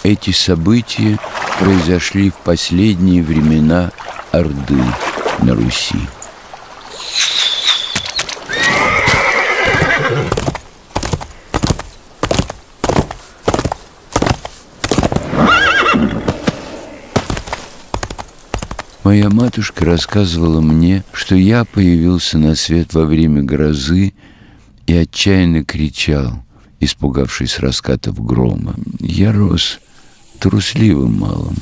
Эти события произошли в последние времена Орды на Руси. Моя матушка рассказывала мне, что я появился на свет во время грозы и отчаянно кричал, испугавшись раскатов грома. Я рос трусливым малым.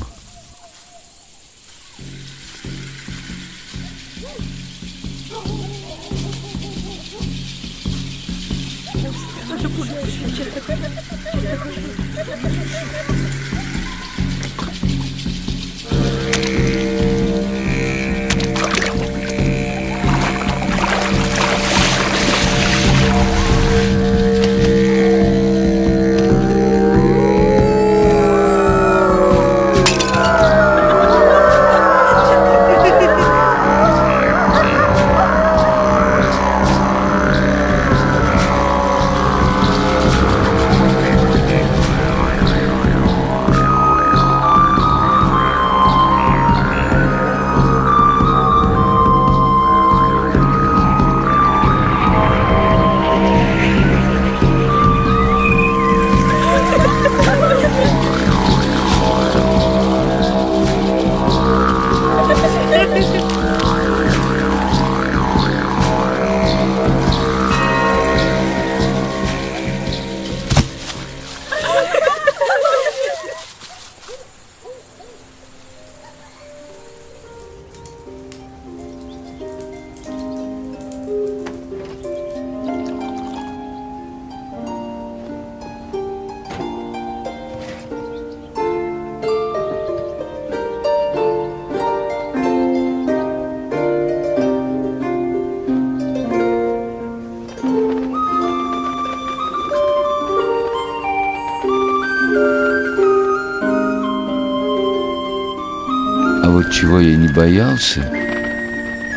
А вот чего я не боялся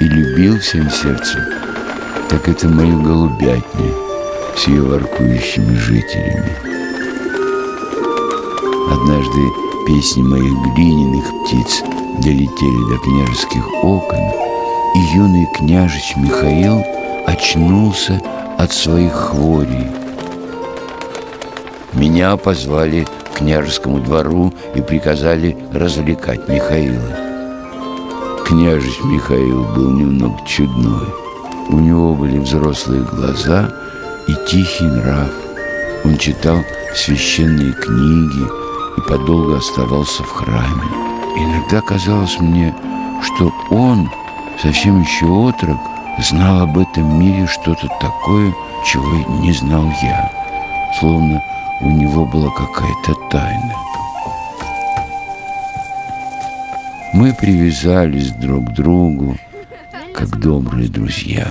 и любил всем сердцем, так это мою голубятню с ее воркующими жителями. Однажды песни моих глиняных птиц долетели до княжеских окон, и юный княжич Михаил очнулся от своих хворей. Меня позвали к княжескому двору и приказали развлекать Михаила. Княжич Михаил был немного чудной. У него были взрослые глаза и тихий нрав. Он читал священные книги и подолгу оставался в храме. Иногда казалось мне, что он, совсем еще отрок, знал об этом мире что-то такое, чего не знал я. Словно у него была какая-то тайна. Мы привязались друг к другу, как добрые друзья.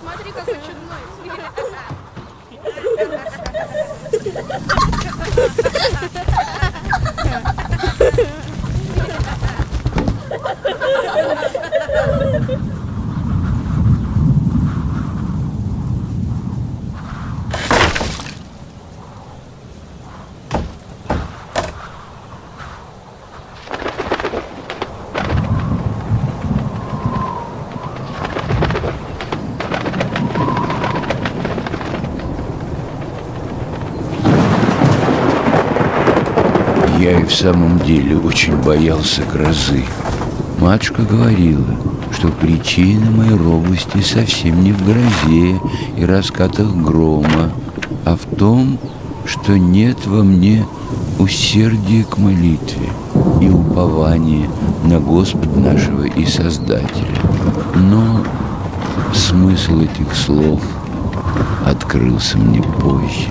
Смотри, какой чудной. Я и в самом деле очень боялся грозы. Матушка говорила, что причина моей робости совсем не в грозе и раскатах грома, а в том, что нет во мне усердия к молитве и упования на Господа нашего и Создателя. Но смысл этих слов открылся мне позже.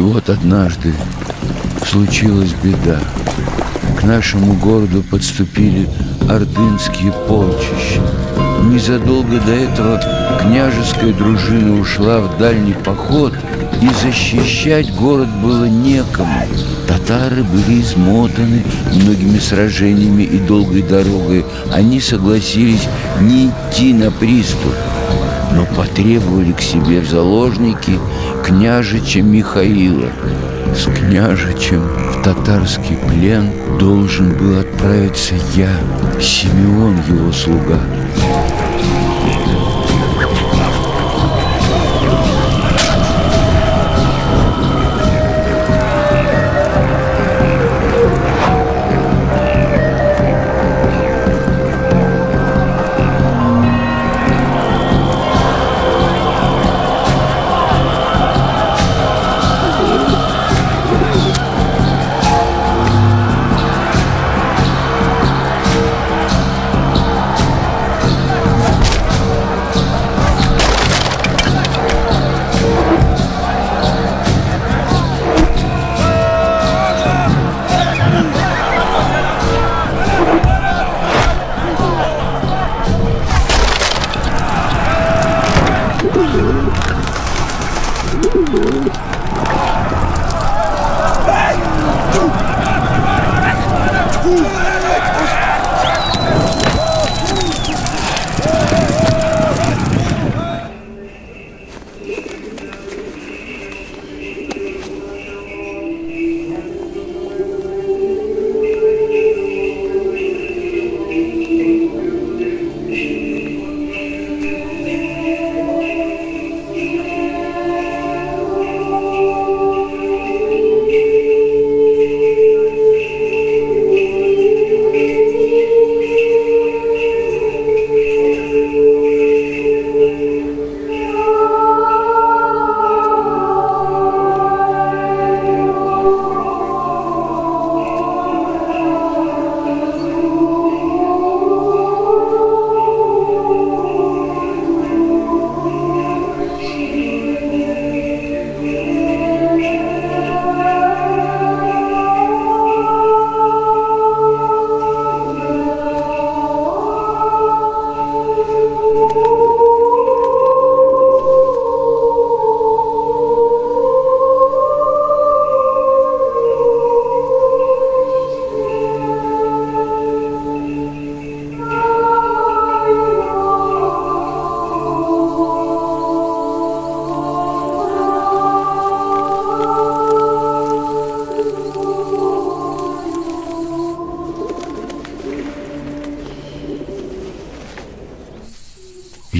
вот однажды случилась беда. К нашему городу подступили ордынские полчища. Незадолго до этого княжеская дружина ушла в дальний поход, и защищать город было некому. Татары были измотаны многими сражениями и долгой дорогой. Они согласились не идти на приступ, но потребовали к себе в заложники княжича Михаила. С княжичем в татарский плен должен был отправиться я, Симеон, его слуга.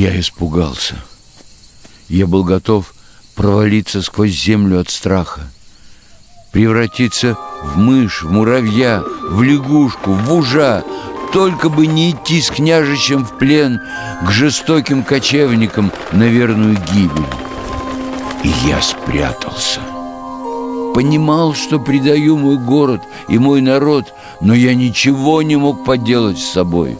Я испугался. Я был готов провалиться сквозь землю от страха, превратиться в мышь, в муравья, в лягушку, в ужа, только бы не идти с княжичем в плен к жестоким кочевникам на верную гибель. И я спрятался. Понимал, что предаю мой город и мой народ, но я ничего не мог поделать с собой.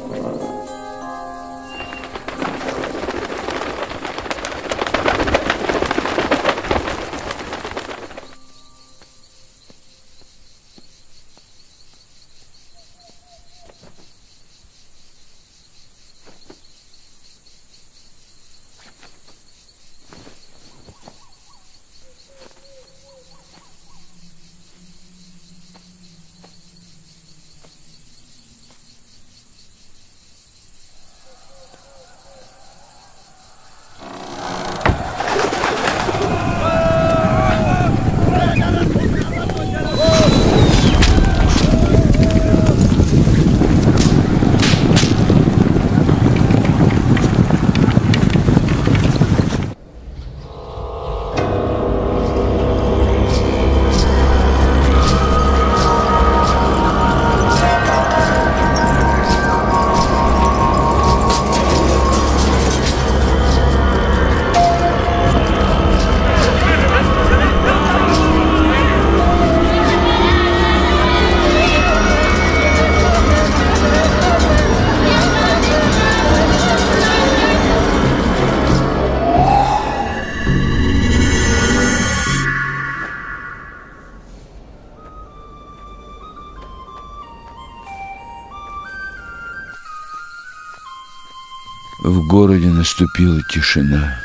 В городе наступила тишина.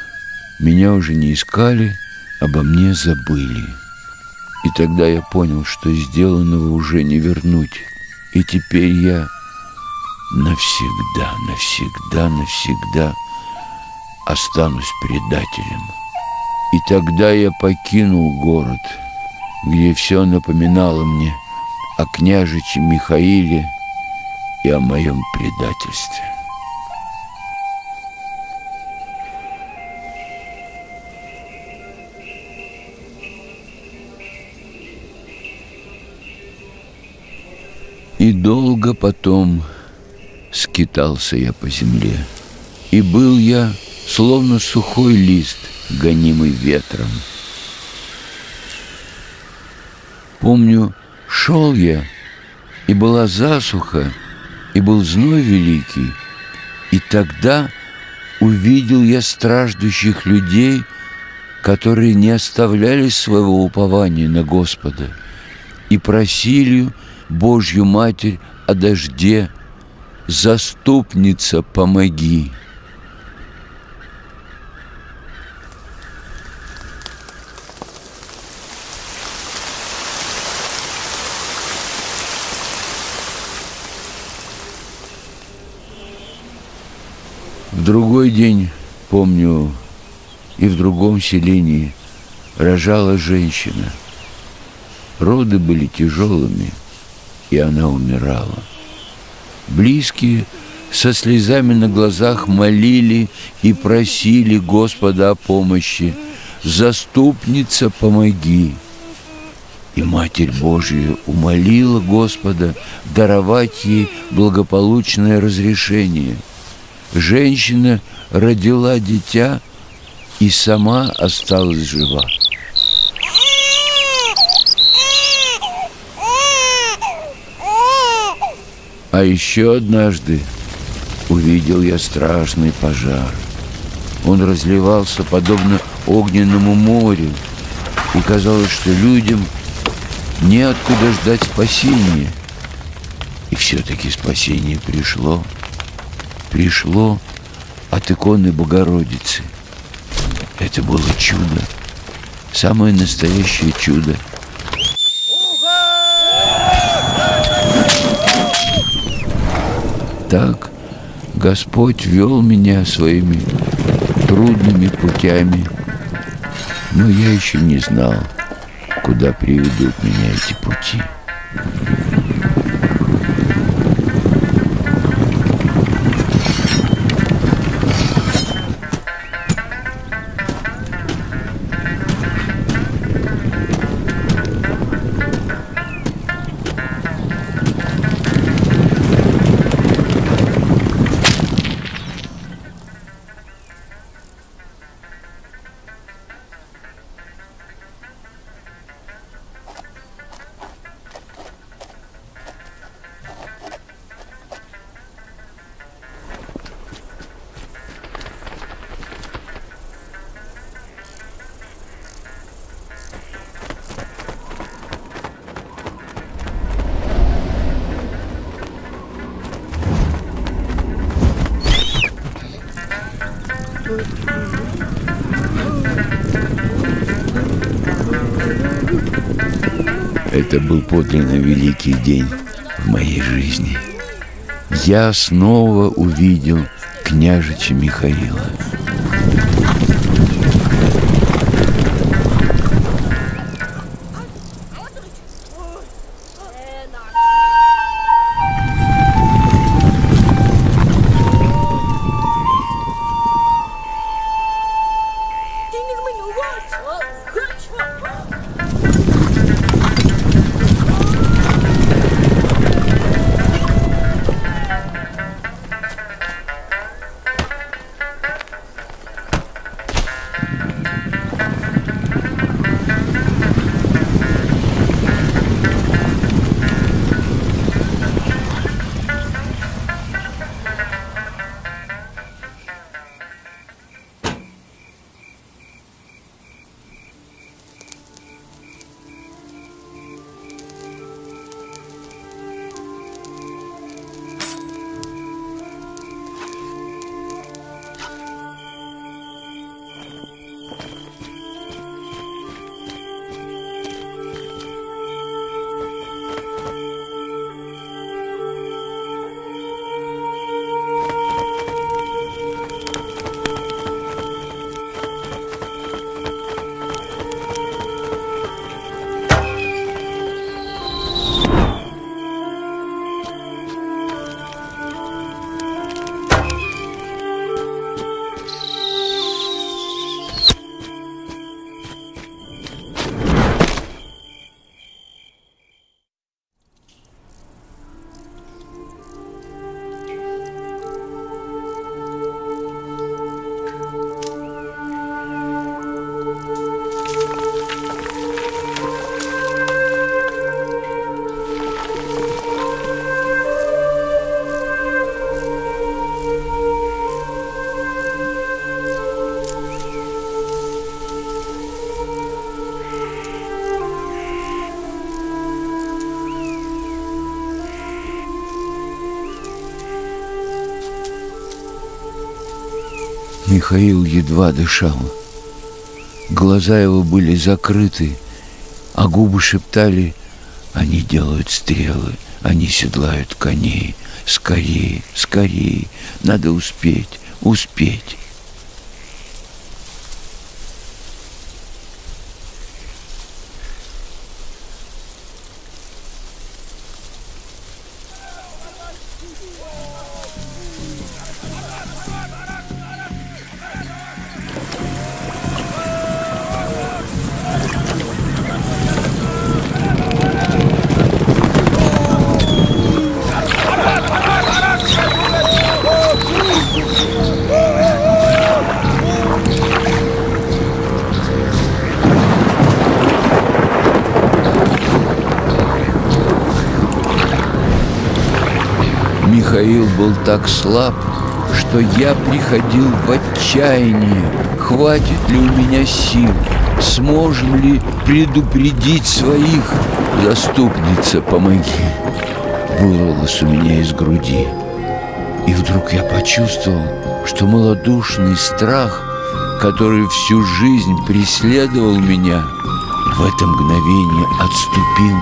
Меня уже не искали, обо мне забыли. И тогда я понял, что сделанного уже не вернуть. И теперь я навсегда останусь предателем. И тогда я покинул город, где все напоминало мне о княжиче Михаиле и о моем предательстве. И долго потом скитался я по земле, и был я словно сухой лист, гонимый ветром. Помню, шел я, и была засуха, и был зной великий, и тогда увидел я страждущих людей, которые не оставляли своего упования на Господа и просили Божью Матерь о дожде: «Заступница, помоги!» В другой день, помню, и в другом селении рожала женщина. Роды были тяжелыми, и она умирала. Близкие со слезами на глазах молили и просили Господа о помощи: «Заступница, помоги!» И Матерь Божия умолила Господа даровать ей благополучное разрешение. Женщина родила дитя и сама осталась жива. А еще однажды увидел я страшный пожар. Он разливался подобно огненному морю, и казалось, что людям неоткуда ждать спасения. И все-таки спасение пришло. Пришло от иконы Богородицы. Это было чудо, самое настоящее чудо. Так Господь вел меня своими трудными путями, но я еще не знал, куда приведут меня эти пути. Это был подлинно великий день в моей жизни. Я снова увидел княжича Михаила. Михаил едва дышал. Глаза его были закрыты, а губы шептали: «Они делают стрелы, они седлают коней. Скорее, скорее, надо успеть, успеть». Михаил был так слаб, что я приходил в отчаяние. Хватит ли у меня сил? Сможем ли предупредить своих? «Заступница, помоги!» вырвалось у меня из груди. И вдруг я почувствовал, что малодушный страх, который всю жизнь преследовал меня, в это мгновение отступил.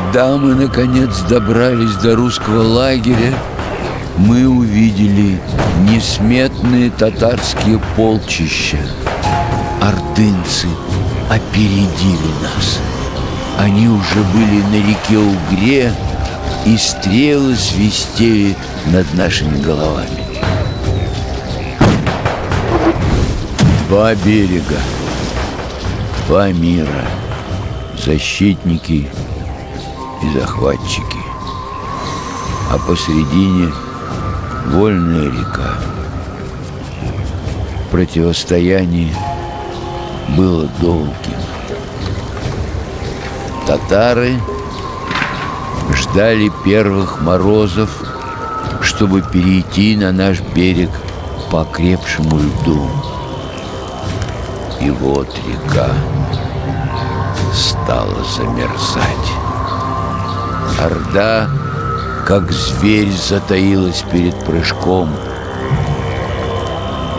Когда мы, наконец, добрались до русского лагеря, мы увидели несметные татарские полчища. Ордынцы опередили нас. Они уже были на реке Угре, и стрелы свистели над нашими головами. Два берега, два мира, защитники и захватчики, а посредине вольная река. Противостояние было долгим. Татары ждали первых морозов, чтобы перейти на наш берег по окрепшему льду. И вот река стала замерзать. Орда, как зверь, затаилась перед прыжком.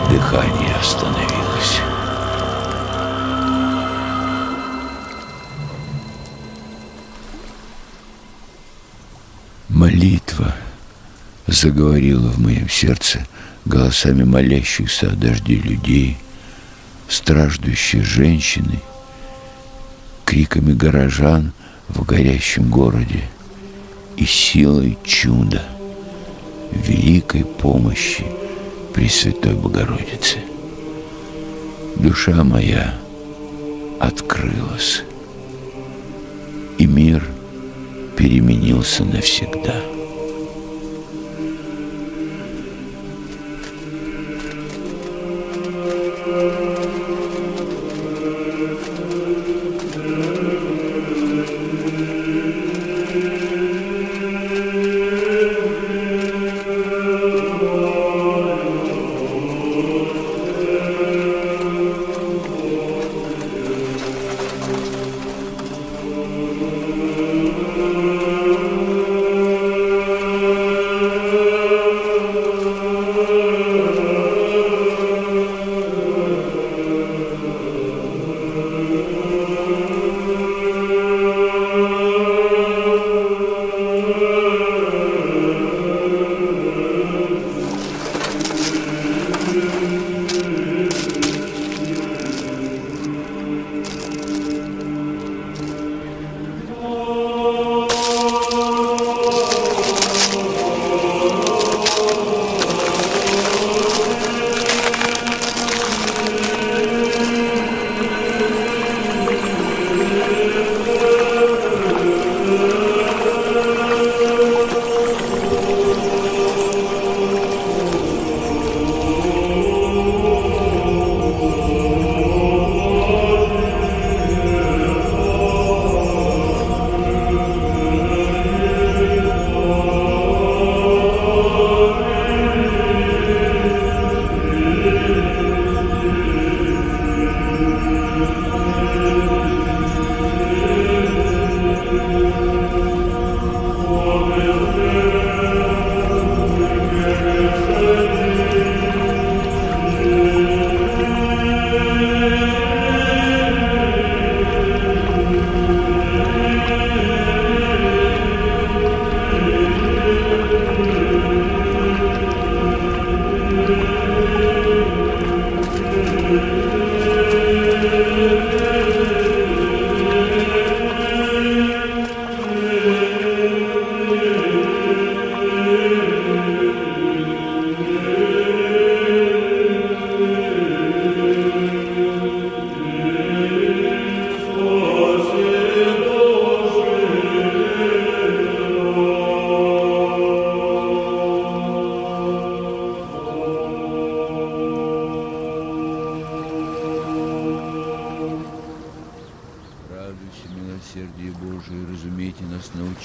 Дыхание остановилось. Молитва заговорила в моем сердце голосами молящихся о дожде людей, страждущей женщины, криками горожан в горящем городе и силой чуда, великой помощи Пресвятой Богородицы. Душа моя открылась, и мир переменился навсегда.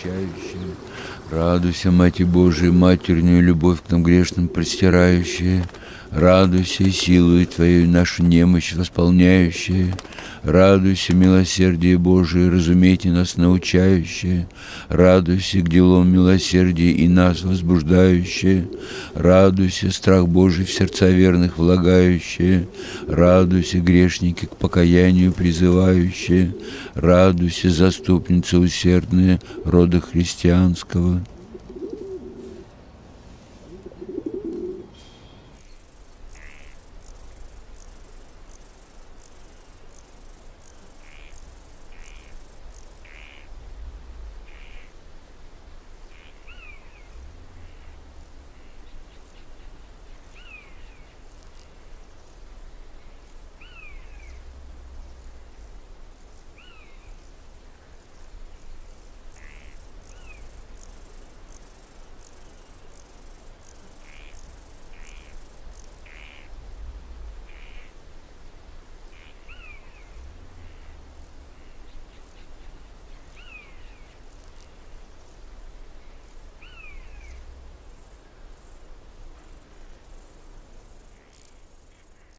научающая. Радуйся, Мати Божия, матерную любовь к нам грешным простирающая. Радуйся, силою Твоей нашу немощь восполняющая. Радуйся, милосердие Божие, разумейте нас научающее. Радуйся к делам милосердия и нас возбуждающее. Радуйся, страх Божий в сердца верных влагающее. Радуйся, грешники к покаянию призывающие. Радуйся, заступница усердная рода христианского.